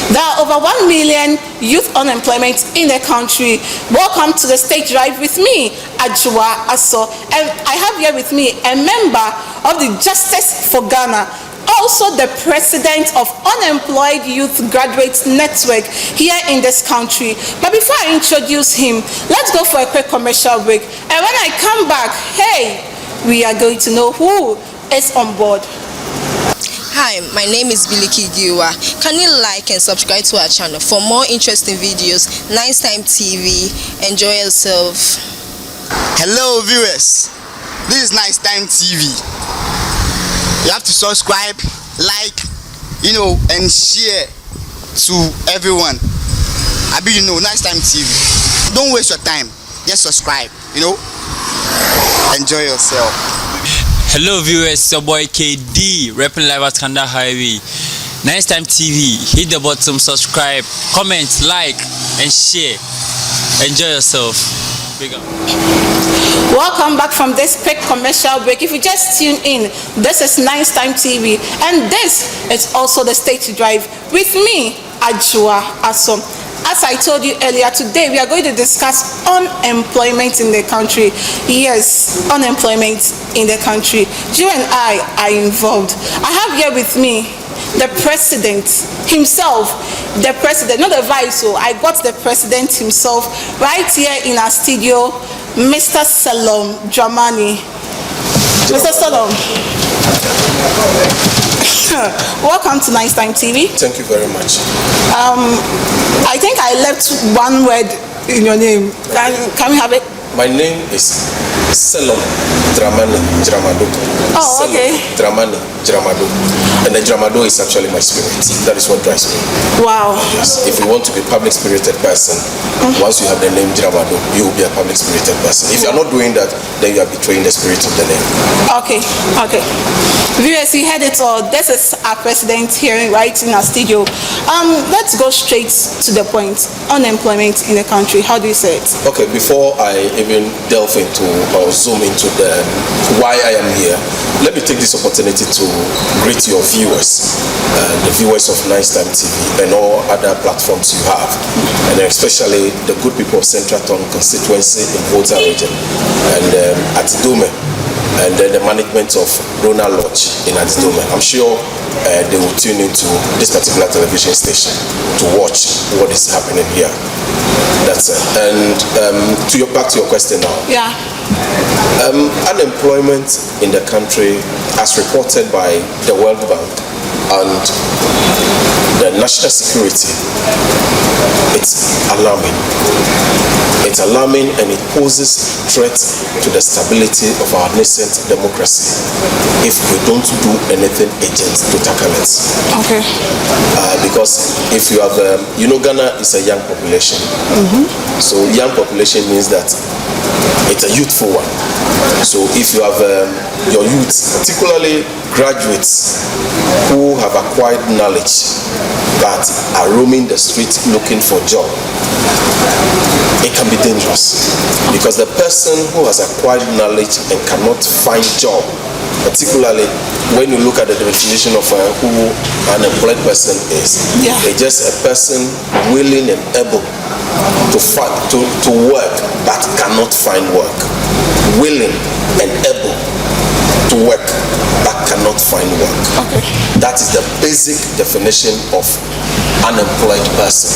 There are over 1 million youth unemployment in the country. Welcome to the stage drive with me, Ajua Aso. And I have here with me a member of the Justice for Ghana, also the president of Unemployed Youth Graduates Network here in this country. But before I introduce him, let's go for a quick commercial break. And when I come back, hey, we are going to know who is on board. Hi, my name is Biliki Giwa. Can you like and subscribe to our channel for more interesting videos? Nice Time TV. Enjoy yourself. Hello viewers, this is Nice Time TV. You have to subscribe, like, and share to everyone. Nice Time TV. Don't waste your time. Just subscribe, Enjoy yourself. Hello viewers, it's your boy KD, repping live at Kanda Highway. Nice Time TV, hit the button, subscribe, comment, like, and share. Enjoy yourself. Big up. Welcome back from this quick commercial break. If you just tune in, this is Nice Time TV, and this is also the stage drive with me, Ajua Aso. As I told you earlier, today we are going to discuss unemployment in the country. Yes, unemployment in the country. You and I are involved. I have here with me the president himself, the president, not the vice, so I got the president himself right here in our studio, Mr. Salom Dramani. Mr. Salom. Welcome to Nice Time TV. Thank you very much. I think I left one word in your name. Can we have it? My name is Salom Dramani Dramado. Oh, okay. Dramani Dramado. And the Dramado is actually my spirit. That is what drives me. Wow. Yes. If you want to be a public spirited person, once you have the name Dramado, you will be a public spirited person. If you are not doing that, then you are betraying the spirit of the name. Okay. Viewers, you heard it all. This is our president here right in our studio. Let's go straight to the point. Unemployment in the country. How do you say it? Okay, before I even delve into or zoom into the why I am here, let me take this opportunity to greet your viewers, the viewers of Nice Time TV and all other platforms you have, and especially the good people of Central Town constituency in Volta region, and at Dome, and then the management of Ronald Lodge in Adidome. I'm sure they will tune into this particular television station to watch what is happening here. That's it. And back to your question now. Yeah. Unemployment in the country, as reported by the World Bank and the national security, it's alarming. It's alarming, and it poses threats to the stability of our nascent democracy if we don't do anything urgent to tackle it. Okay. Because if you have, Ghana is a young population. So young population means that it's a youthful one. So if you have your youth, particularly graduates who have acquired knowledge but are roaming the streets looking for job, it can be dangerous, because the person who has acquired knowledge and cannot find job, particularly when you look at the definition of who an employed person is, it's just a person willing and able to work but cannot find work. Willing and able to work but cannot find work. Okay. That is the basic definition of unemployed person.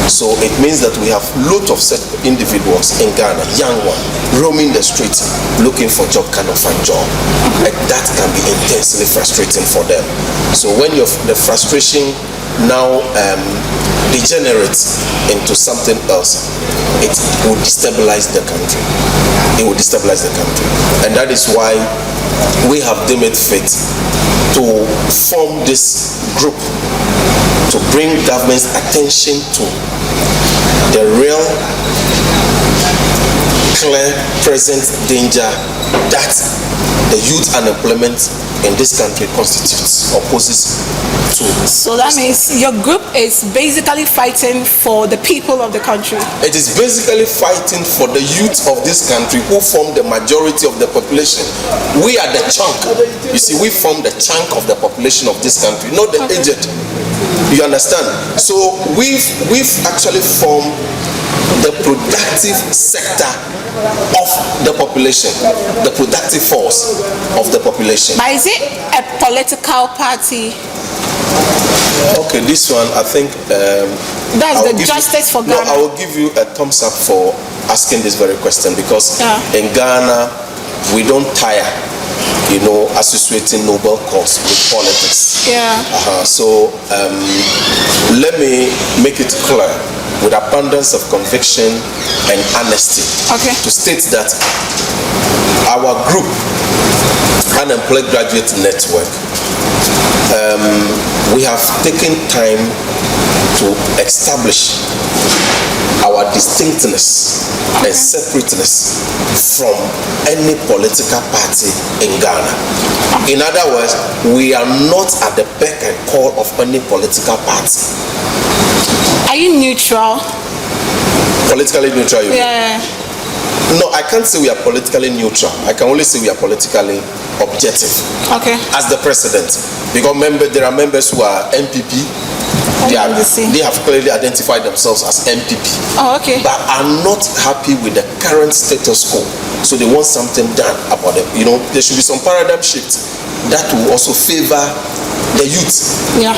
So it means that we have lots of such individuals in Ghana, young one, roaming the streets looking for job, cannot find job. And that can be intensely frustrating for them. So when the frustration now degenerates into something else, it will destabilize the country. It will destabilize the country. And that is why we have deemed it fit to form this group to bring government's attention to the real, clear, present danger that the youth unemployment in this country constitutes or poses to. So that means your group is basically fighting for the people of the country. It is basically fighting for the youth of this country who form the majority of the population. We are the chunk. You see, we form the chunk of the population of this country, not the aged. You understand? So we've actually formed the productive sector of the population, the productive force of the population. But is it a political party? Okay, this one I think That's the Justice for Ghana. No, I will give you a thumbs up for asking this very question, because in Ghana we don't tire, associating noble cause with politics. So let me make it clear with abundance of conviction and honesty to state that our group, Unemployed Graduate Network, we have taken time to establish our distinctness and separateness from any political party in Ghana. In other words, we are not at the beck and call of any political party. Are you neutral? Politically neutral? Yeah. No, I can't say we are politically neutral. I can only say we are politically objective. Okay. As the president, because there are members who are NPP. They have clearly identified themselves as NPP. Oh, okay. But are not happy with the current status quo. So they want something done about them. There should be some paradigm shift that will also favor the youth,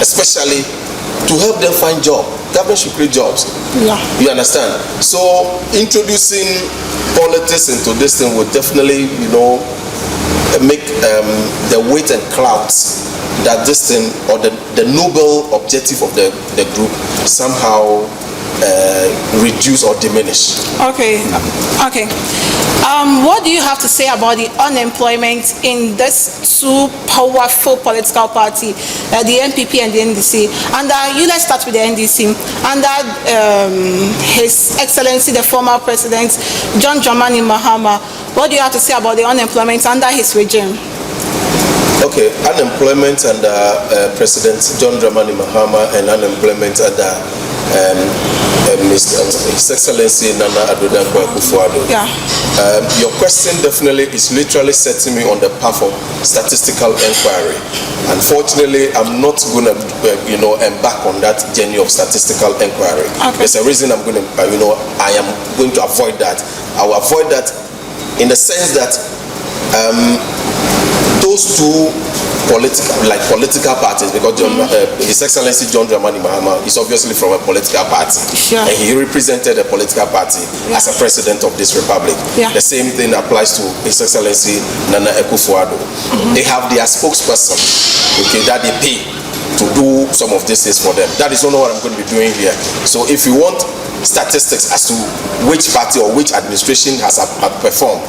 especially to help them find jobs. Government should create jobs. You understand? So introducing politics into this thing would definitely, make the weight and clouds that this thing, or the noble objective of the group, somehow reduce or diminish. Okay. What do you have to say about the unemployment in this two powerful political party, the NPP and the NDC? And let's start with the NDC. Under His Excellency, the former President John Dramani Mahama, what do you have to say about the unemployment under his regime? Okay, unemployment under President John Dramani Mahama and unemployment under His Excellency Nana Addo Akufo-Addo. Your question definitely is literally setting me on the path of statistical inquiry. Unfortunately, I'm not going to, embark on that journey of statistical inquiry. There's a reason I'm going to, I am going to avoid that. I will avoid that in the sense that those two political parties, because His Excellency John Dramani Mahama is obviously from a political party, and he represented a political party as a president of this republic. The same thing applies to His Excellency Nana Akufo-Addo. They have their spokesperson, that they pay to do some of these things for them. That is not what I'm going to be doing here. So if you want statistics as to which party or which administration has performed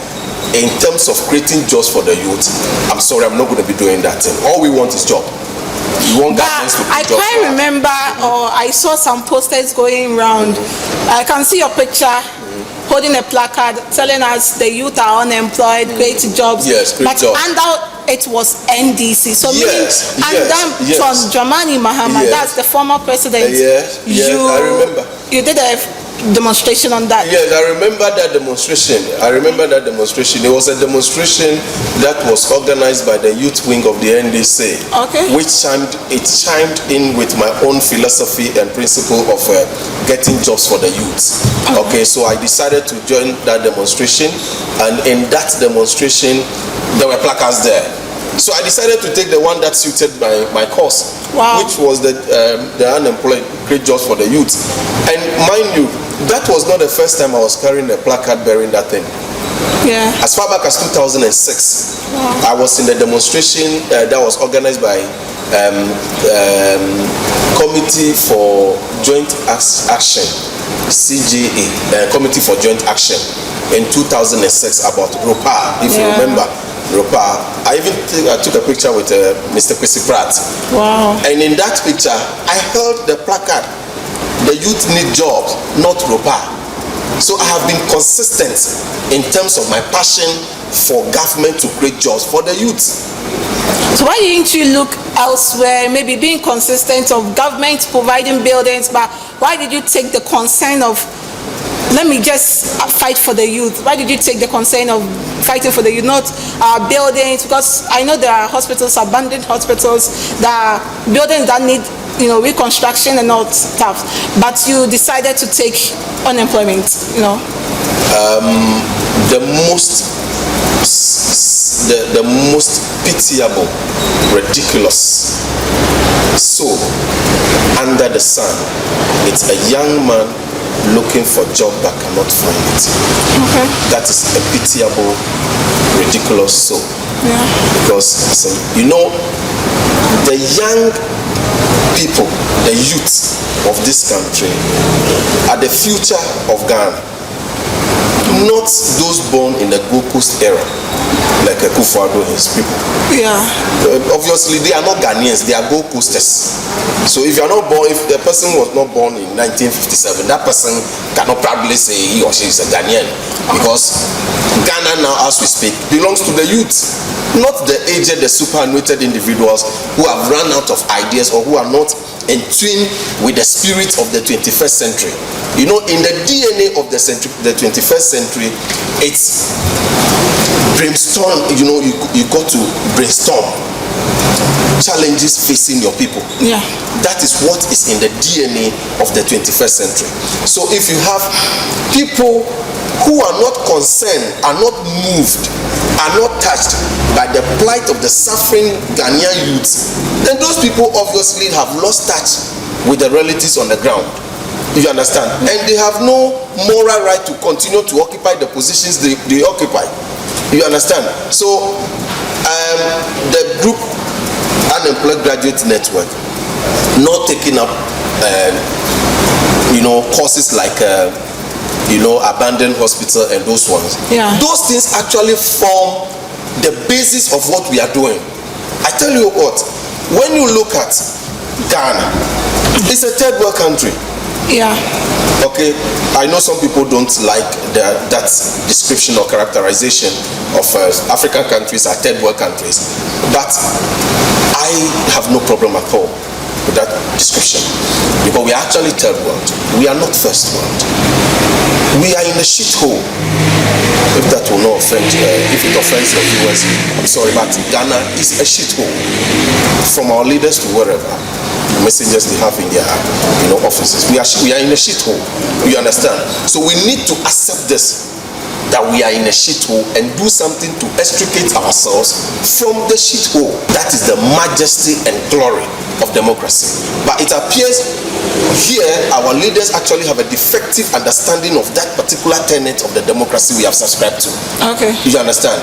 in terms of creating jobs for the youth, I'm sorry, I'm not going to be doing that thing. All we want is job. We want governments to I quite remember, or I saw some posters going around. I can see your picture holding a placard telling us the youth are unemployed, create jobs. Yes, create jobs. Under it was NDC. So under John Dramani Mahama, that's the former president. I remember. You did a demonstration on that. Yes, I remember that demonstration. It was a demonstration that was organized by the youth wing of the NDC, which chimed in with my own philosophy and principle of getting jobs for the youth. So I decided to join that demonstration, and in that demonstration there were placards there. So I decided to take the one that suited my cause, which was the unemployed, create jobs for the youth. And mind you, that was not the first time I was carrying a placard bearing that thing. As far back as 2006, I was in the demonstration that was organized by Committee for Joint Action, CJA, Committee for Joint Action, in 2006 about ROPA, if you remember. ROPA. I even took a picture with Mr. Kwesi Pratt. And in that picture, I held the placard, the youth need jobs, not ROPA. So I have been consistent in terms of my passion for government to create jobs for the youth. So why didn't you look elsewhere, maybe being consistent of government providing buildings, but why did you take the concern of, let me just fight for the youth? Why did you take the concern of fighting for the youth, not buildings? Because I know there are hospitals, abandoned hospitals, there are buildings that need reconstruction and all stuff, but you decided to take unemployment, The most pitiable, ridiculous soul under the sun. It's a young man looking for a job but cannot find it. Okay. That is a pitiable, ridiculous soul. Yeah. Because the young people, the youth of this country are the future of Ghana. Not those born in the Gold Coast era, like Akufo-Addo and his people. Yeah. Obviously, they are not Ghanaians, they are Gold Coasters. So if you are not born, if the person was not born in 1957, that person cannot proudly say he or she is a Ghanaian. Because Ghana now, as we speak, belongs to the youth, not the aged, the superannuated individuals who have run out of ideas or who are not in tune with the spirit of the 21st century. In the DNA of the 21st century, it's brainstorm. You got to brainstorm challenges facing your people. Yeah. That is what is in the DNA of the 21st century. So if you have people who are not concerned, are not moved, are not touched by the plight of the suffering Ghanaian youths, then those people obviously have lost touch with the realities on the ground. You understand? And they have no moral right to continue to occupy the positions they occupy. You understand? So the group Unemployed Graduate Network not taking up courses like abandoned hospital and those ones. Yeah. Those things actually form the basis of what we are doing. I tell you what, when you look at Ghana, it's a third world country. Yeah. Okay, I know some people don't like that description or characterization of African countries as third world countries, but I have no problem at all with that description, because we are actually third world. We are not first world. We are in a shithole. If that will not offend, if it offends your viewers, I'm sorry, but Ghana is a shithole. From our leaders to wherever, messengers they have in their offices. We are in a shithole. You understand? So we need to accept this, that we are in a shithole, and do something to extricate ourselves from the shithole. That is the majesty and glory of democracy. But it appears here our leaders actually have a defective understanding of that particular tenet of the democracy we have subscribed to. Okay. You understand?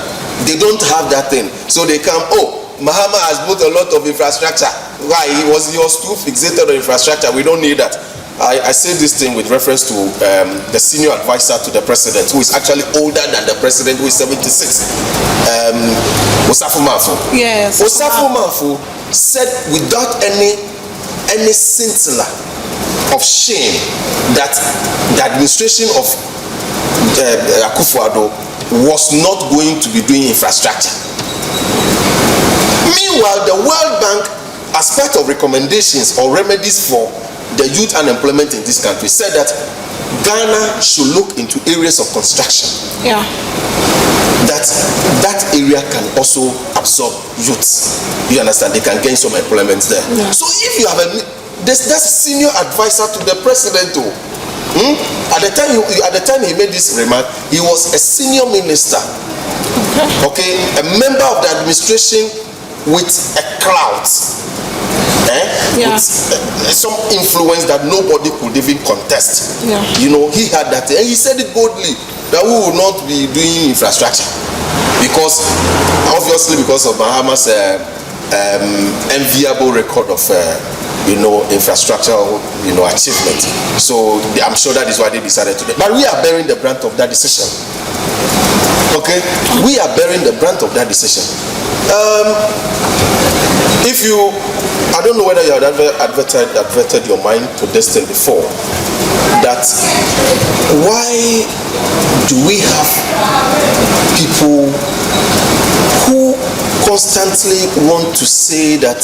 They don't have that thing. So they come, Mahama has built a lot of infrastructure. Why? He was too fixated on infrastructure. We don't need that. I say this thing with reference to the senior advisor to the president, who is actually older than the president, who is 76. Osafo Maafo. Yes. Osafo Maafo said without any scintilla of shame that the administration of Akufo-Addo was not going to be doing infrastructure. Meanwhile, the World Bank, as part of recommendations or remedies for the youth unemployment in this country, said that Ghana should look into areas of construction. Yeah. That area can also absorb youths. You understand? They can gain some employment there. Yeah. So if you have that's a senior advisor to the president, at the time he made this remark, he was a senior minister. Okay, a member of the administration with a clout, Yeah. with some influence that nobody could even contest. Yeah. He had that, and he said it boldly that we will not be doing infrastructure because of Mahama's enviable record of infrastructure achievement. So I'm sure that is why they decided to do it. But we are bearing the brunt of that decision. Okay, we are bearing the brunt of that decision. I don't know whether you had ever adverted your mind to this thing before, that why do we have people who constantly want to say that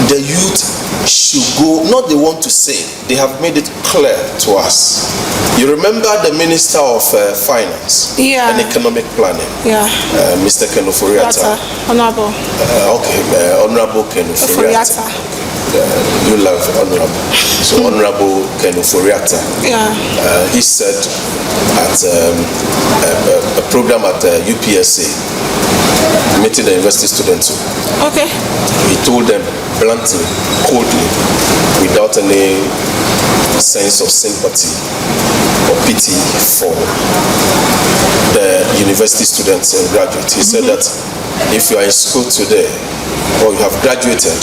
the youth should go, not they want to say, they have made it clear to us. You remember the Minister of Finance and Economic Planning, Mr. Kenuforiata. Honorable. Honorable Kenuforiata. you love Honorable. So Honorable Ken Oforiatta, Yeah. he said at a program at UPSA, meeting the university students. Okay. He told them bluntly, coldly, without any sense of sympathy or pity for the university students and graduates. He said that if you are in school today or you have graduated,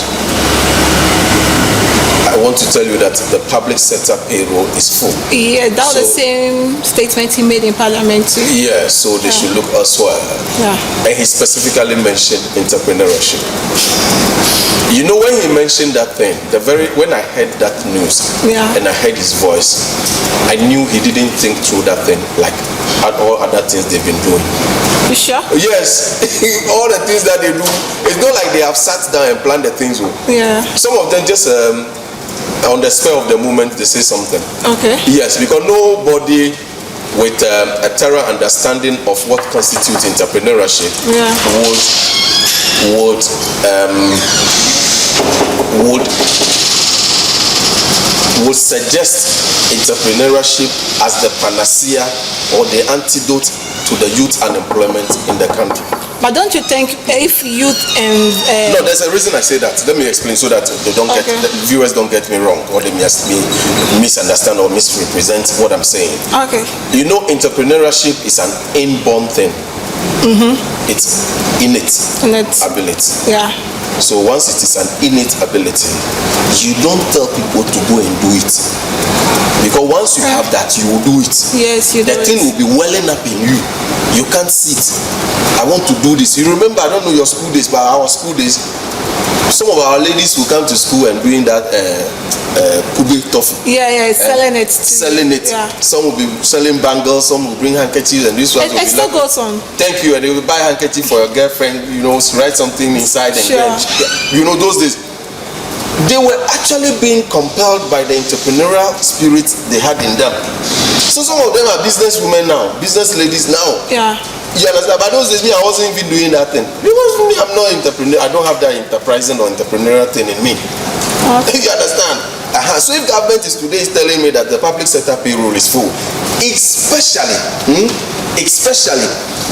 I want to tell you that the public sector payroll is full. Yeah, that was the same statement he made in Parliament too. Yeah, so they should look elsewhere. Yeah. And he specifically mentioned entrepreneurship. You know, when he mentioned that thing, when I heard that news and I heard his voice, I knew he didn't think through that thing like all other things they've been doing. You sure? Yes, all the things that they do, it's not like they have sat down and planned the things. Yeah. Some of them just on the spur of the moment they say something. Okay. Yes, because nobody with a thorough understanding of what constitutes entrepreneurship would suggest entrepreneurship as the panacea or the antidote to the youth unemployment in the country. But don't you think if youth and no, there's a reason I say that. Let me explain so that they don't get the viewers don't get me wrong or they misunderstand or misrepresent what I'm saying. Okay. You know, entrepreneurship is an inborn thing. It's innate ability. Yeah. So once it is an innate ability, you don't tell people to go and do it. Because once you have that, you will do it. Yes, you do. The thing will be welling up in you. You can't sit. I want to do this. You remember, I don't know your school days, but our school days, some of our ladies will come to school and doing that Kube toffee. Yeah, selling it. Selling it. Yeah. Some will be selling bangles, some will bring handkerchiefs, and this one will it be still like, goes on. thank you, and they will buy a handkerchief for your girlfriend, you know, write something inside and then, you know, those days. They were actually being compelled by the entrepreneurial spirit they had in them. So some of them are business women now, business ladies now. Yeah. You understand? But those days, me, I wasn't even doing that thing. Because me, I'm not entrepreneur. I don't have that enterprising or entrepreneurial thing in me. Okay. You understand? So if government is today telling me that the public sector payroll is full, especially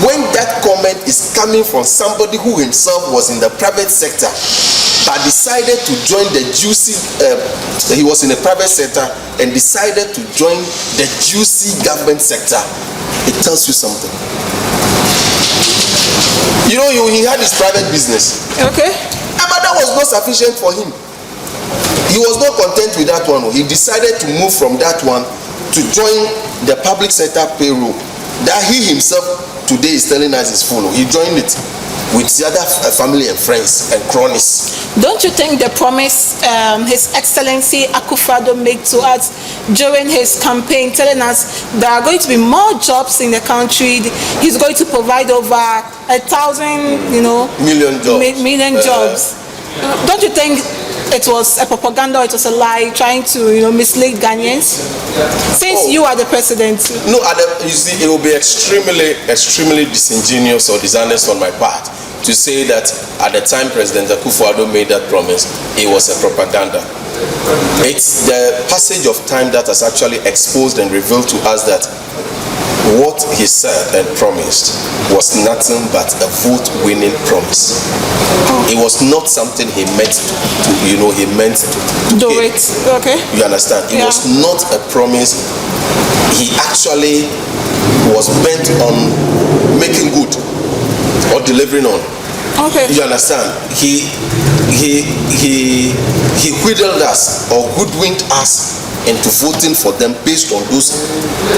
when that comment is coming from somebody who himself was in the private sector but decided to join the juicy, he was in the private sector and decided to join the juicy government sector, it tells you something. You know, he had his private business. Okay. But that was not sufficient for him. He was not content with that one. He decided to move from that one to join the public sector payroll that he himself today is telling us is full. He joined it with the other family and friends and cronies. Don't you think the promise His Excellency Akufo-Addo made to us during his campaign, telling us there are going to be more jobs in the country, he's going to provide over 1,000, million jobs. Don't you think it was a propaganda, it was a lie, trying to, mislead Ghanaians? Since you are the president. No, you see, it will be extremely disingenuous or dishonest on my part to say that at the time President Akufo-Addo made that promise, it was a propaganda. It's the passage of time that has actually exposed and revealed to us that what he said and promised was nothing but a vote-winning promise. It was not something he meant to do it. Okay. You understand? It was not a promise he actually was bent on making good or delivering on. Okay. You understand? He wheedled us or hoodwinked us into voting for them based on those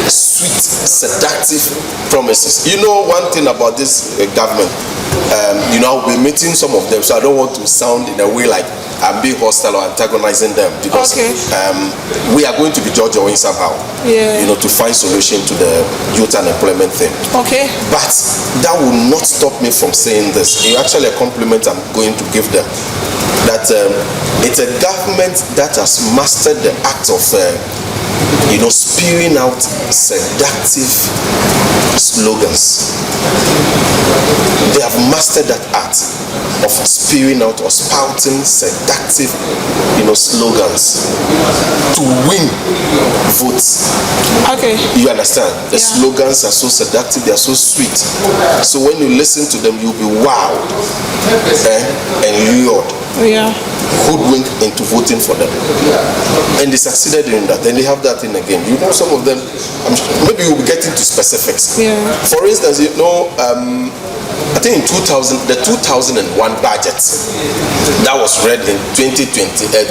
sweet, seductive promises. You know one thing about this government, I'll be meeting some of them, so I don't want to sound in a way like I'm being hostile or antagonizing them, because we are going to be judged on somehow, to find solution to the youth unemployment thing. Okay. But that will not stop me from saying this. It's actually a compliment I'm going to give them. That it's a government that has mastered the act of spewing out seductive slogans. They have mastered that art. of spewing out or spouting seductive, slogans to win votes. Okay. You understand? The slogans are so seductive, they are so sweet. So when you listen to them, you'll be wowed and lured. Yeah. Hoodwinked into voting for them. And they succeeded in that. And they have that in again. Some of them, maybe we'll be getting to specifics. Yeah. For instance, I think in 2000, the 2001 budget that was read in 2019, the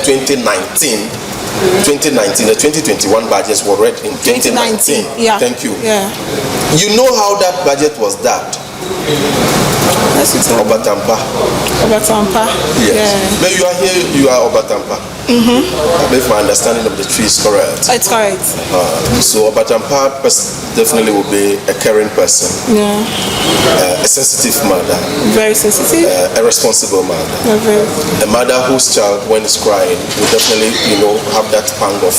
2021 budgets were read in 2019. Yeah. Thank you. Yeah. You know how that budget was dubbed? Obatampa. Obatampa. Yes. Yeah. No, you are here, you are Obatampa. If my understanding of the tree is correct. It's correct. So Obatampa definitely will be a caring person. Yeah. A sensitive mother. Very sensitive. A responsible mother. Very. A mother whose child, when it's crying, will definitely, have that pang of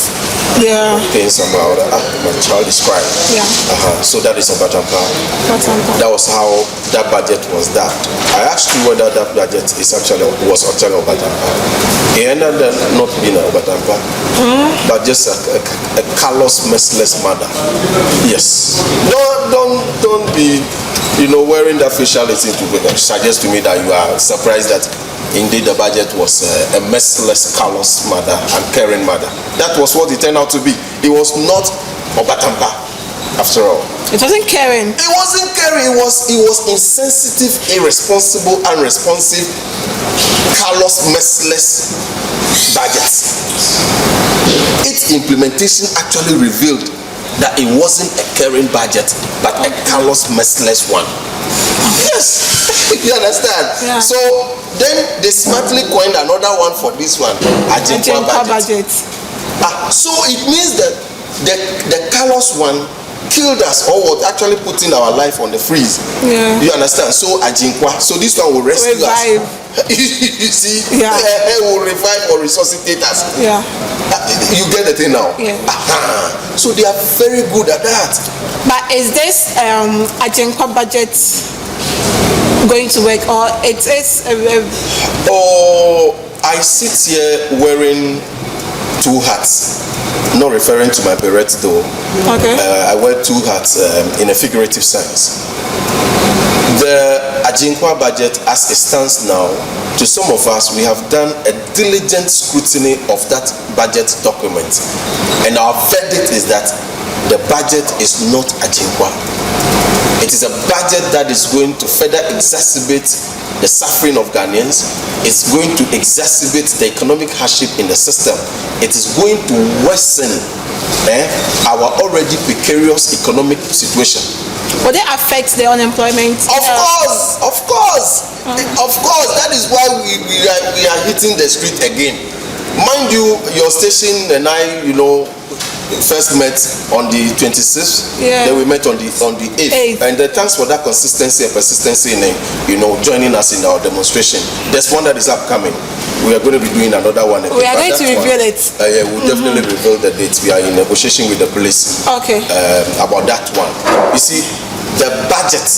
pain somehow. My child is crying. Yeah. So that is Obatampa. Obatampa. That was how that budget was that. I asked you whether that budget was actually Obatampa. It ended up not being Obatampa, but just a callous, merciless mother. Yes. Don't be, wearing that faciality to suggest to me that you are surprised that indeed the budget was a merciless, callous mother and caring mother. That was what it turned out to be. It was not Obatampa, after all. It wasn't caring. It wasn't caring. It was insensitive, irresponsible, unresponsive, callous, merciless budget. Its implementation actually revealed that it wasn't a caring budget, but a callous, merciless one. Yes, you understand? Yeah. So then they smartly coined another one for this one, Ajinkwa budget. So it means that the callous one killed us or what actually putting our life on the freeze. Yeah. You understand? So Ajinkwa. So this one will rescue Revive. us. You see? Yeah. It will revive or resuscitate us. Yeah. You get the thing now? Yeah. So they are very good at that. But is this Ajinkwa budget going to work, or it is? I sit here wearing two hats. Not referring to my beret though. Okay. I wear two hats in a figurative sense. The Ajinkwa budget as it stands now, to some of us, we have done a diligent scrutiny of that budget document. And our verdict is that the budget is not Ajinkwa. It is a budget that is going to further exacerbate the suffering of Ghanaians. It's going to exacerbate the economic hardship in the system. It is going to worsen our already precarious economic situation. Will they affect the unemployment? Of course. That is why we are hitting the street again. Mind you, your station and I, first met on the 26th. Yeah. Then we met on the 8th. And thanks for that consistency and persistency in joining us in our demonstration. There's one that is upcoming. We are going to be doing another one. We are going to reveal it. Yeah, we'll definitely reveal the date. We are in negotiation with the police. Okay. About that one. You see, the budget,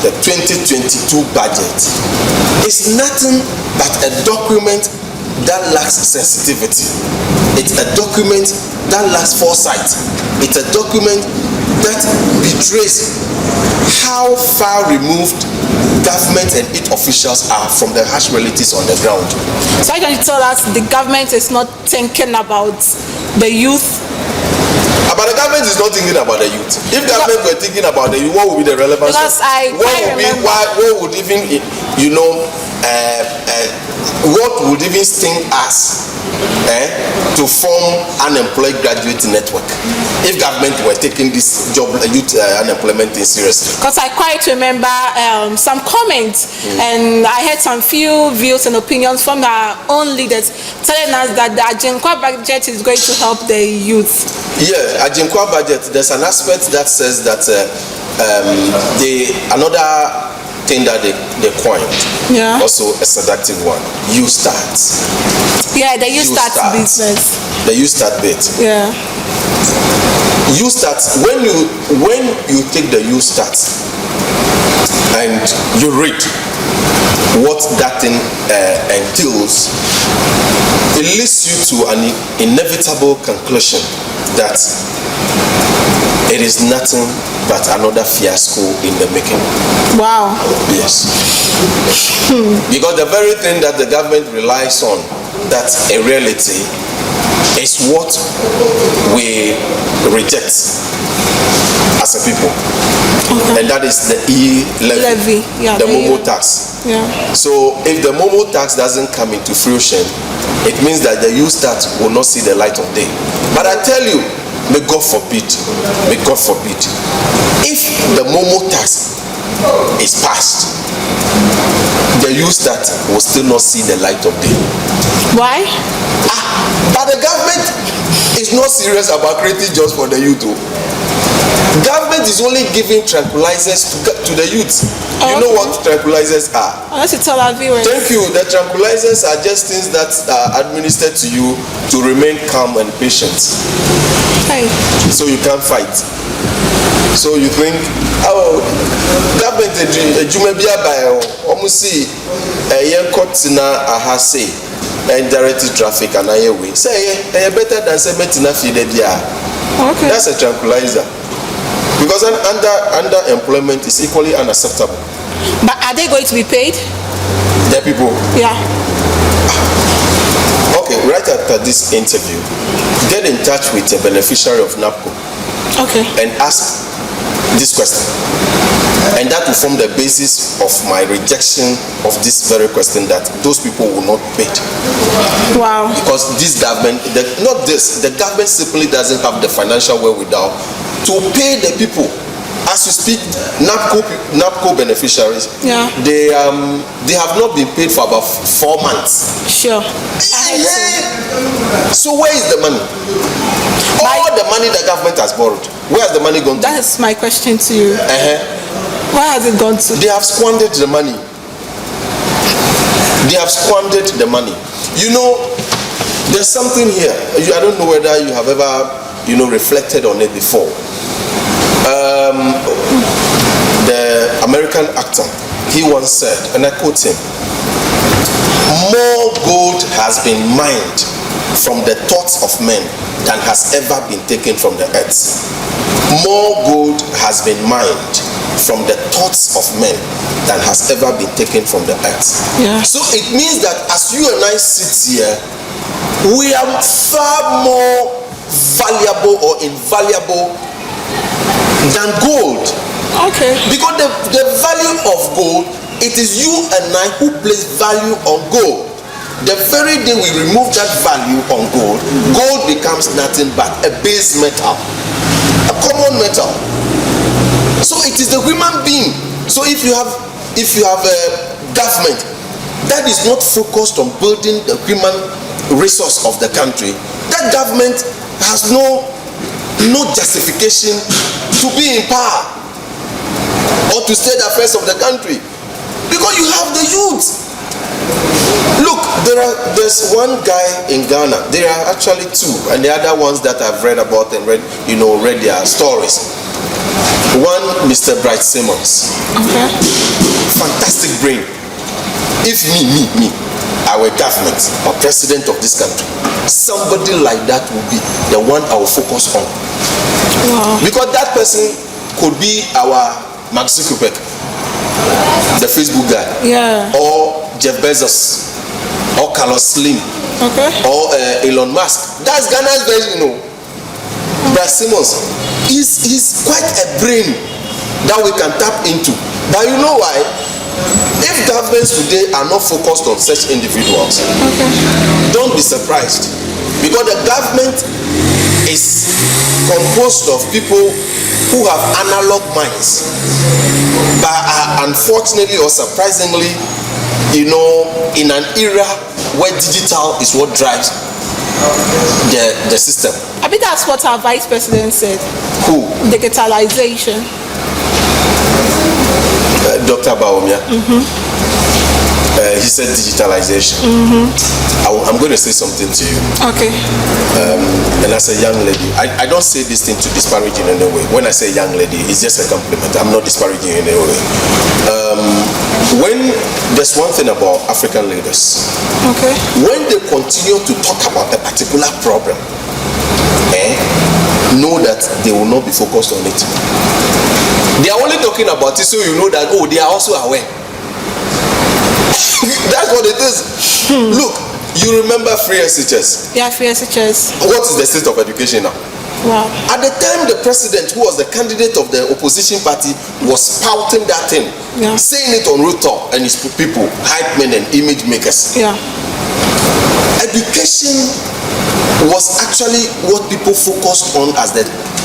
the 2022 budget, is nothing but a document that lacks sensitivity. It's a document that lacks foresight. It's a document that betrays how far removed government and its officials are from the harsh realities on the ground. So why don't you tell us the government is not thinking about the youth? But the government is not thinking about the youth. If government were thinking about the youth, what would be the relevance? Because what would even what would even sting us to form unemployed graduate network if government were taking this job youth unemployment thing seriously? Because I quite remember some comments and I had some few views and opinions from our own leaders telling us that the Ajinkwa budget is going to help the youth. Yeah, Ajinkwa budget, there's an aspect that says that another thing that they coined, also a seductive one, you start. Yeah, the you start business. The you start bit. Yeah. You start, when you take the you start and you read, what that thing entails, it leads you to an inevitable conclusion that it is nothing but another fiasco in the making. Wow. Yes. Because the very thing that the government relies on, that's a reality, is what we reject as a people. Okay. And that is the e-levy, Yeah, the Momo tax. Yeah. So if the Momo tax doesn't come into fruition, it means that the use tax will not see the light of day. But I tell you, may God forbid, if the Momo tax is passed, the use tax will still not see the light of day. Why? But the government is not serious about creating jobs for the youth. Government is only giving tranquilizers to the youth. You know what tranquilizers are? Unless you tell our viewers. Thank you. The tranquilizers are just things that are administered to you to remain calm and patient. Hey. So you can't fight. So you think, oh, government ejume bia ba almost see yen kotina ahase and direct traffic and highway. Say better than say metina feed bia. Okay. That's a tranquilizer. Because underemployment is equally unacceptable. But are they going to be paid? The people. Yeah. Okay, right after this interview, get in touch with a beneficiary of NAPCO. Okay. And ask this question. And that will form the basis of my rejection of this very question, that those people will not pay. Wow. Because this government, the government simply doesn't have the financial wherewithal to pay the people. As you speak, NAPCO beneficiaries, yeah, they have not been paid for about 4 months. Sure. So where is the money? All the money the government has borrowed, where has the money gone to? That is my question to you. Where has it gone to? They have squandered the money. You know, there's something here. I don't know whether you have ever, reflected on it before. The American actor, he once said, and I quote him, "More gold has been mined from the thoughts of men than has ever been taken from the earth." More gold has been mined from the thoughts of men than has ever been taken from the earth. Yeah. So it means that as you and I sit here, we are far more valuable or invaluable than gold. Okay. Because the value of gold, it is you and I who place value on gold. The very day we remove that value on gold, gold becomes nothing but a base metal, a common metal. So it is the human being. So if you have a government that is not focused on building the human resource of the country, that government has no justification to be in power or to state the affairs of the country, because you have the youth. Look, there's one guy in Ghana. There are actually two, and the other ones that I've read about and read their stories. One, Mr. Bright Simmons. Okay. Fantastic brain. If me, I were government or president of this country, somebody like that would be the one I will focus on. Wow. Because that person could be our Mark Zuckerberg, the Facebook guy. Yeah. Or Jeff Bezos, or Carlos Slim, Okay. or Elon Musk. That's Ghana's version, Brad Simmons. He's quite a brain that we can tap into. But you know why? If governments today are not focused on such individuals, don't be surprised, because the government is composed of people who have analog minds, but are unfortunately or surprisingly, in an era where digital is what drives the system. I mean, that's what our vice president said. Who? Digitalization. Dr. Baumia. He said digitalization. I'm going to say something to you. Okay. And as a young lady, I don't say this thing to disparage in any way. When I say young lady, it's just a compliment. I'm not disparaging in any way. When there's one thing about African leaders, Okay. when they continue to talk about a particular problem, know that they will not be focused on it. They are only talking about it so you know that, oh, they are also aware. That's what it is. Look, you remember free SHS. Yeah, free SHS. What is the state of education now? Wow. At the time, the president, who was the candidate of the opposition party, was spouting that thing, Yeah. saying it on rooftop, and his people, hype men and image makers. Yeah. Education was actually what people focused on as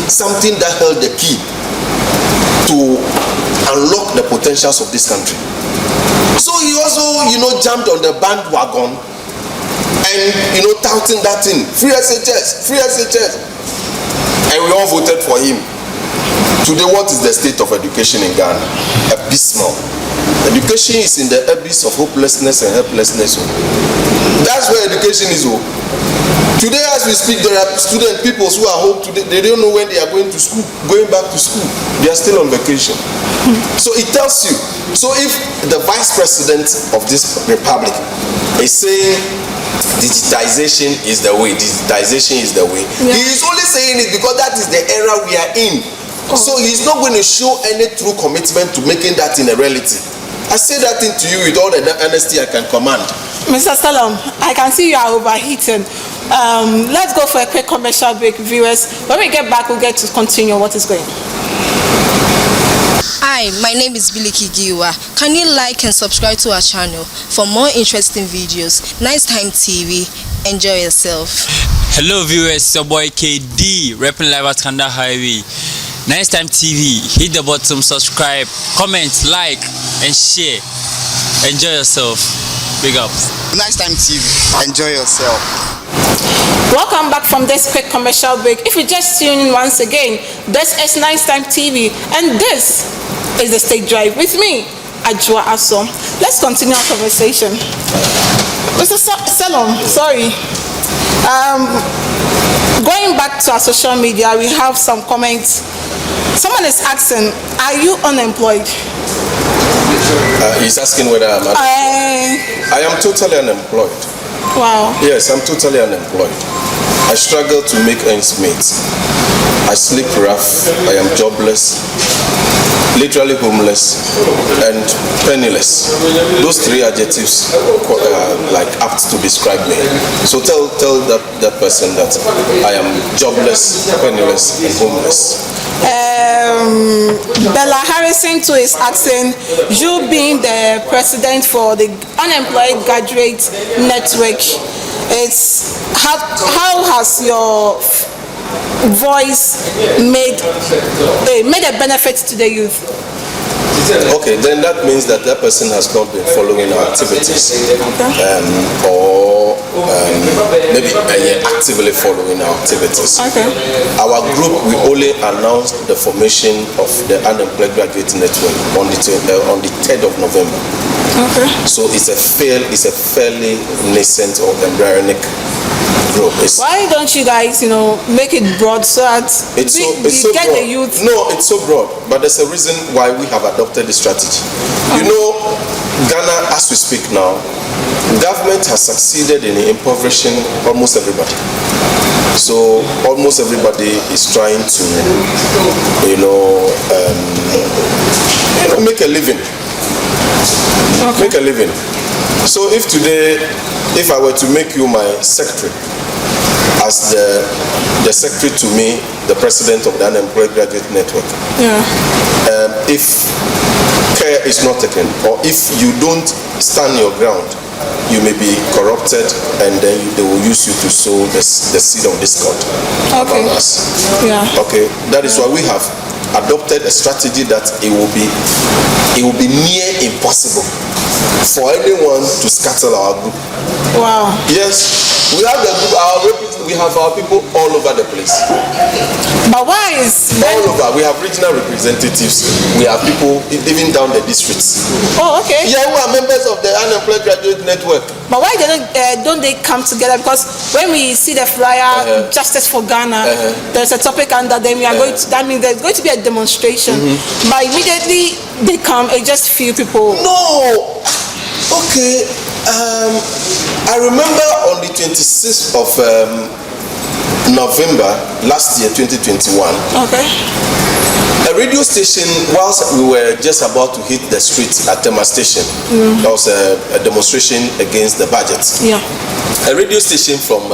something that held the key to unlock the potentials of this country. So he also, jumped on the bandwagon and, touting that thing, free SHS, free SHS. And we all voted for him. Today, what is the state of education in Ghana? Abysmal. Education is in the abyss of hopelessness and helplessness. That's where education is. Today, as we speak, there are people who are home today. They don't know when they are going back to school. They are still on vacation. So it tells you. So if the vice president of this republic is saying digitization is the way, yeah. He is only saying it because that is the era we are in. So he's not going to show any true commitment to making that in a reality. I say that thing to you with all the honesty I can command. Mr. Salom, I can see you are overheating. Let's go for a quick commercial break, viewers. When we get back, we'll get to continue what is going on. Hi, my name is Biliki Giwa. Can you like and subscribe to our channel for more interesting videos? Nice Time TV. Enjoy yourself. Hello viewers, it's your boy KD, repping live at Kanda Highway. Nice Time TV. Hit the button, subscribe, comment, like, and share. Enjoy yourself. Big ups. Nice Time TV. Enjoy yourself. Welcome back from this quick commercial break. If you just tune in once again, this is Nice Time TV, and this is the State Drive with me, Ajua Asom. Let's continue our conversation. Mr. Salom, sorry. Going back to our social media, we have some comments. Someone is asking, are you unemployed? He's asking whether I'm unemployed. I am totally unemployed. Wow. Yes, I'm totally unemployed. I struggle to make ends meet. I sleep rough. I am jobless, literally homeless, and penniless. Those three adjectives are apt to describe me. So tell that person that I am jobless, penniless, and homeless. Bella Harrison too is asking, you being the president for the Unemployed Graduate Network, how has your voice made a benefit to the youth? Okay, then that means that person has not been following our activities, or maybe actively following our activities. Okay. Our group, we only announced the formation of the Unemployed Graduate Network on the 3rd of November. Okay. So it's a fairly nascent or embryonic group. Why don't you guys, make it broad so that we get broad. the youth? No, it's so broad, but there's a reason why we have adopted this strategy. Ghana, as we speak now, government has succeeded in impoverishing almost everybody. So almost everybody is trying to, make a living. Okay. Make a living. So if today, if I were to make you my secretary, as the secretary to me, the president of the Unemployed Graduate Network, if care is not taken, or if you don't stand your ground, you may be corrupted, and then they will use you to sow the seed of discord among us. Yeah. Okay, that is why we have adopted a strategy that it will be near impossible for anyone to scatter our group. Wow. Yes, We have our people all over the place. But why is All over. We have regional representatives. We have people even down the districts. Oh, okay. Yeah, who are members of the Unemployed Graduate Network. But why don't they come together? Because when we see the flyer, Justice for Ghana, there's a topic under them. We are going to. That means there's going to be a demonstration. But immediately they come, it's just few people. No. Okay. I remember on the 26th of November last year, 2021. Okay. A radio station, whilst we were just about to hit the streets at Tema Station, there was a demonstration against the budget. Yeah. A radio station from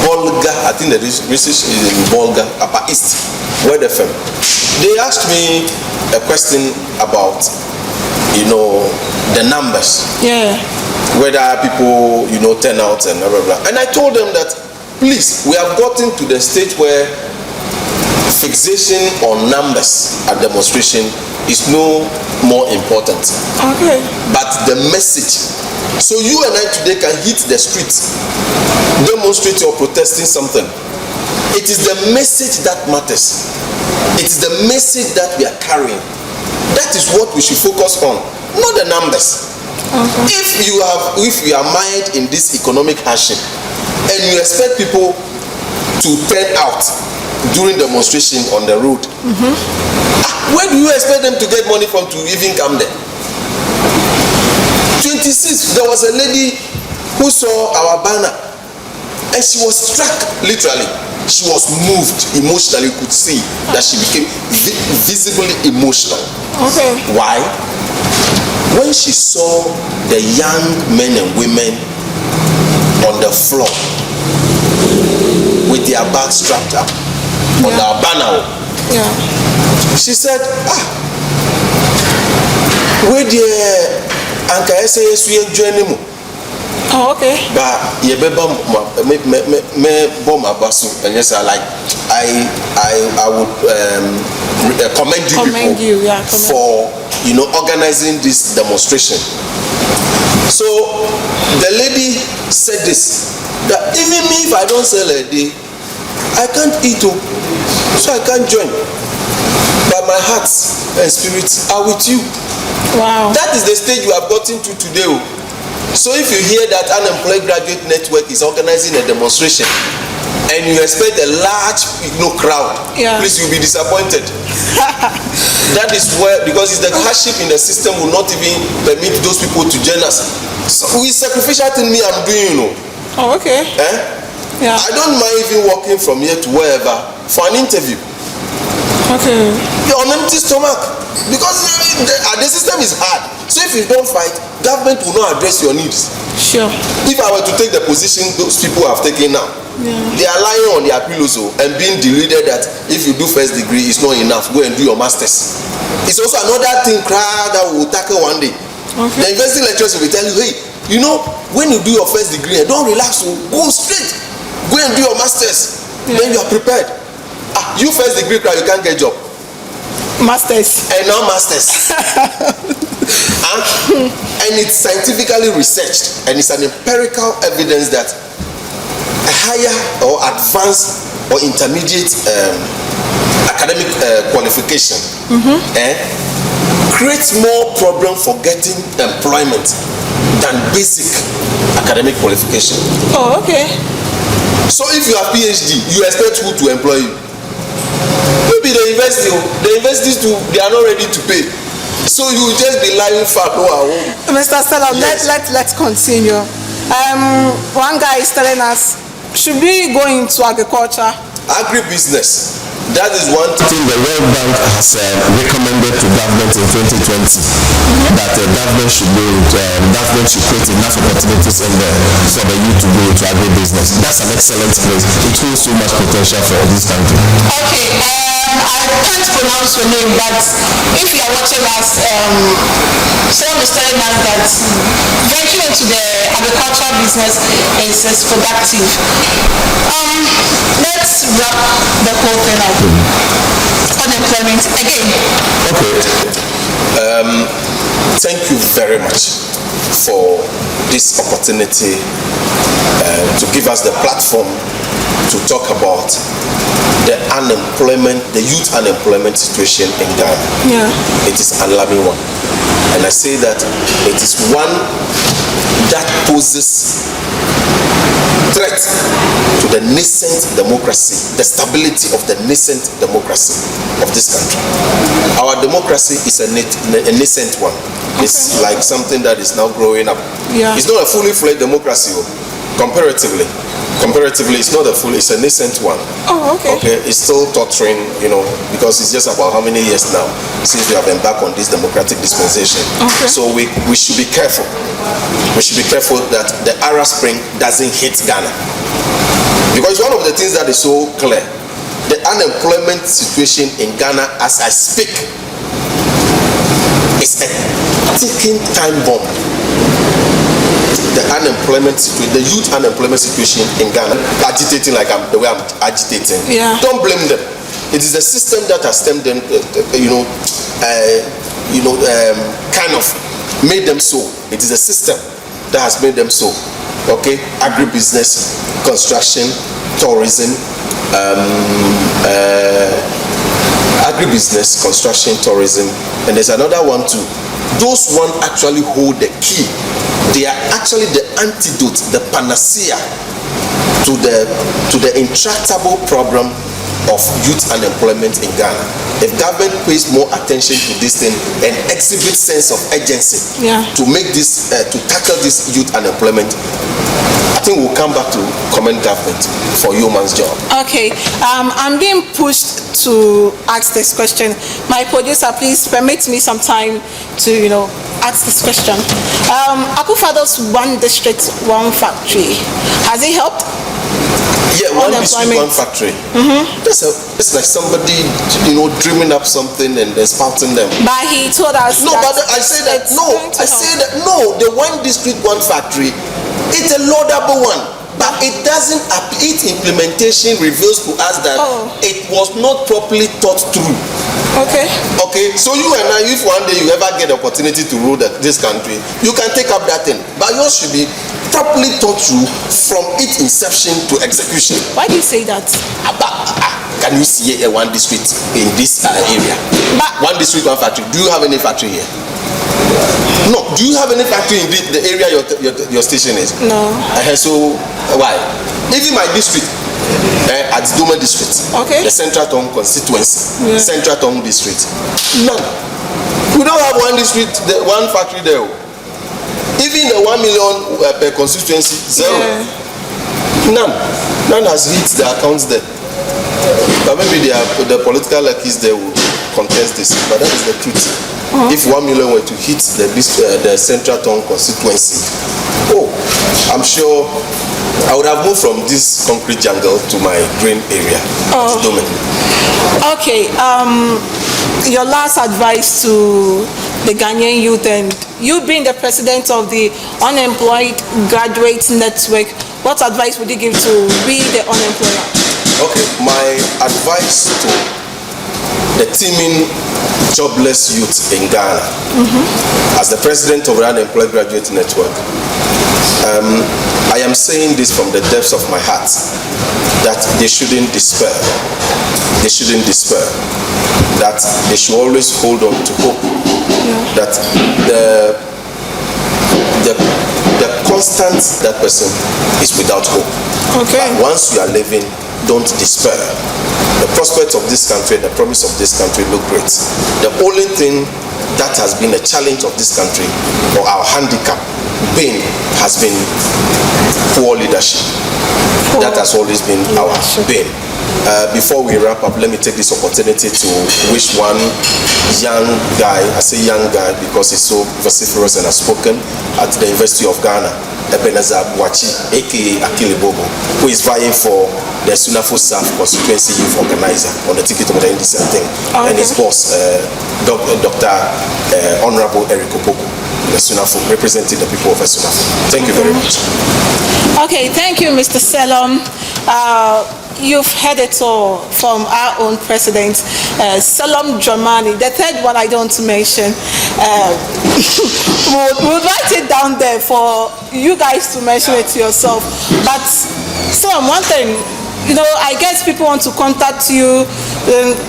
Bolga, I think the station is in Bolga, Upper East, Word FM. They asked me a question about, the numbers. Yeah. Whether people, turn out and blah, blah, blah. And I told them that, please, we have gotten to the stage where fixation on numbers at demonstration is no more important. Okay. But the message. So you and I today can hit the streets, demonstrate or protesting something. It is the message that matters. It is the message that we are carrying. That is what we should focus on, not the numbers. Okay. If you are mired in this economic hardship and you expect people to turn out during demonstration on the road, where do you expect them to get money from to even come there? 26, there was a lady who saw our banner and she was struck, literally. She was moved emotionally. You could see that she became visibly emotional. Okay. Why? When she saw the young men and women on the floor with their bags strapped up on our banner, she said, where the Anka SAS journey mo? Oh, okay. But me bomb abasu, and yes, I would commend you for organizing this demonstration. So the lady said this, that even me, if I don't sell a day, I can't eat, so I can't join. But my heart and spirit are with you. Wow. That is the stage you have gotten to today. So if you hear that Unemployed Graduate Network is organizing a demonstration and you expect a large crowd, please, you'll be disappointed. That is where, because it's the hardship in the system will not even permit those people to join us. So with sacrificial thing I'm doing, Oh, okay. Yeah. I don't mind even walking from here to wherever for an interview. Okay. You're on empty stomach because the system is hard. So if you don't fight, government will not address your needs. Sure. If I were to take the position those people have taken now, they are lying on their pillows and being deluded that if you do first degree, it's not enough. Go and do your masters. It's also another thing that we will tackle one day. Okay. The university lecturers will tell you, hey, when you do your first degree, don't relax, go straight. Go and do your masters. Then you are prepared. You first degree, you can't get job. Masters. And now masters. And it's scientifically researched and it's an empirical evidence that a higher or advanced or intermediate academic qualification creates more problem for getting employment than basic academic qualification. Oh, okay. So if you have PhD, you expect who to employ you? Maybe the universities too, they are not ready to pay. So you will just be lying fat at home. Mr. Stella, let's continue. One guy is telling us, should we go into agriculture? Agribusiness. That is one thing the World Bank has recommended to government in 2020 that the government should create enough opportunities for the youth to go into agribusiness. That's an excellent place. It holds so much potential for this country. Okay, I can't pronounce your name, but if you are watching us, someone is telling us that venturing into the agricultural business is productive. Let's wrap the whole thing up. Unemployment again. Okay. Thank you very much. for this opportunity to give us the platform to talk about the youth unemployment situation in Ghana. Yeah. It is an alarming one. And I say that it is one that poses threat to the nascent democracy, the stability of the nascent democracy of this country. Our democracy is a nascent one. It's like something that is now growing up. Yeah. It's not a fully fledged democracy, comparatively. Comparatively, it's not it's a nascent one. Oh, okay. Okay, it's still tottering, because it's just about how many years now since we have embarked on this democratic dispensation. Okay. So we should be careful. We should be careful that the Arab Spring doesn't hit Ghana. Because one of the things that is so clear, the unemployment situation in Ghana as I speak is a ticking time bomb. The youth unemployment situation in Ghana, agitating like the way I'm agitating. Yeah. Don't blame them. It is the system that has stemmed them, kind of made them so. It is a system that has made them so. Okay, agribusiness, construction, tourism, and there's another one too. Those one actually hold the key. They are actually the antidote, the panacea to the intractable problem of youth unemployment in Ghana. If government pays more attention to this thing and exhibits sense of urgency to make this to tackle this youth unemployment, I think we'll come back to commend government for yeoman's job. Okay, I'm being pushed to ask this question. My producer, please permit me some time to ask this question. Akufado's one district, one factory, has it helped? Yeah, one district, one factory. It's like somebody, dreaming up something and then spouting them. But he told us. No, but I say that no. The one district, one factory, it's a laudable one. But it doesn't. Its implementation reveals to us that it was not properly thought through. Okay. Okay. So you and I, if one day you ever get the opportunity to rule this country, you can take up that thing. But yours should be properly thought through from its inception to execution. Why do you say that? Can you see one district in this area? One district, one factory. Do you have any factory here? No. Do you have any factory in the area your station is? No. So why? Even my district, at Duma district, the Central Town constituency, Central Town district, none. We don't have one district, one factory there. Even the 1 million per constituency, zero. None has hit the accounts there. But maybe the political luckies there will contest this, but that is the truth. If 1 million were to hit the Central Town constituency, I'm sure I would have moved from this concrete jungle to my green area. Okay, your last advice to the Ghanaian youth, and you being the president of the Unemployed Graduates Network, what advice would you give to we the unemployed? Okay, my advice to the teeming jobless youth in Ghana, as the president of the Unemployed Graduate Network, I am saying this from the depths of my heart, that they shouldn't despair. They shouldn't despair. That they should always hold on to hope. That the constant that person is without hope. Okay. But once you are living, don't despair. The prospects of this country, the promise of this country look great. The only thing that has been a challenge of this country, or our handicap, has been poor leadership. That has always been our bane. Before we wrap up, let me take this opportunity to wish one young guy, I say young guy because he's so vociferous and outspoken, at the University of Ghana, Ebenezer Bwachi, aka Akili Bobo, who is vying for the Sunafo South Constituency Youth Organizer on the ticket of the Ndc and his boss, Dr. Honorable Eric Opoku, the Sunafo, representing the people of Sunafo. Thank you very much. Okay, thank you, Mr. Selom. You've heard it all from our own president, Selom Dramani. The third one I don't mention. we'll write it down there for you guys to mention it to yourself. But still, one thing, you know, I guess people want to contact you,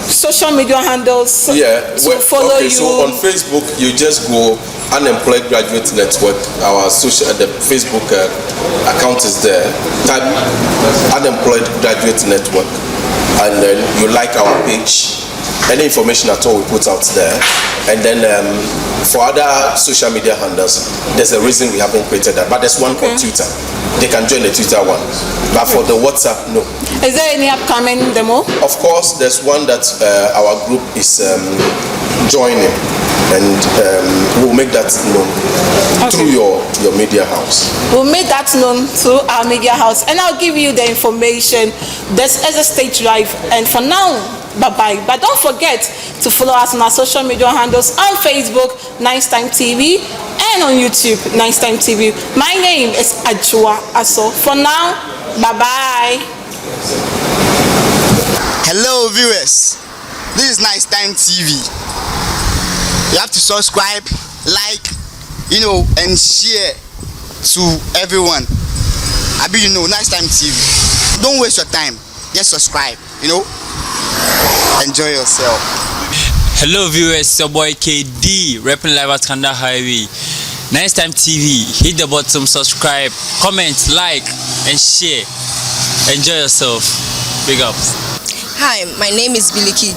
social media handles to follow you. So on Facebook, you just go Unemployed Graduate Network. Our the Facebook account is there. Type Unemployed Graduate Network, and then you like our page. Any information at all we put out there, and then for other social media handles, there's a reason we haven't created that, but there's one on Twitter. They can join the Twitter one, but for the WhatsApp, no. Is there any upcoming demo? Of course, there's one that our group is joining, and we'll make that known through your media house. We'll make that known to our media house, and I'll give you the information. This is a stage drive, and for now, bye-bye. But don't forget to follow us on our social media handles on Facebook, Nice Time TV, and on YouTube, Nice Time TV. My name is Ajua Aso. For now, bye-bye. Hello viewers, this is Nice Time TV. You have to subscribe, like, and share to everyone. Nice Time TV. Don't waste your time, just subscribe, Enjoy yourself. Hello viewers, it's your boy KD, repping live at Kanda Highway. Nice Time TV, hit the button, subscribe, comment, like, and share. Enjoy yourself. Big ups. Hi, my name is Ndc.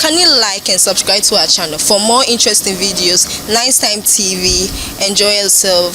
Can you like and subscribe to our channel for more interesting videos? Nice Time TV. Enjoy yourself.